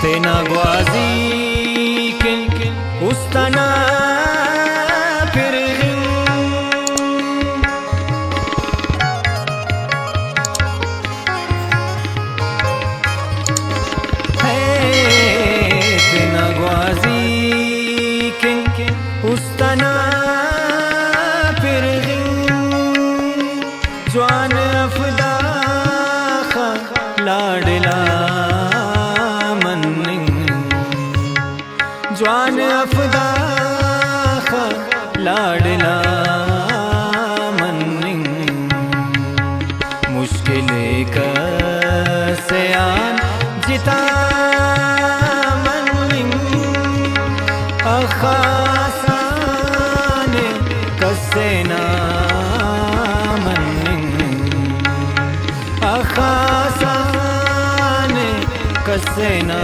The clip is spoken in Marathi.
तेना ग्वाजी किन उस्तना फिर तेना ग्वाजी किन उस्तना फिर जवान अफदा लाडला जवान अफदा लाडला मन्निंग मुश्किले कस्यान जिता मन्निंग अखासान कसेना मन्निंग अखासान कसेना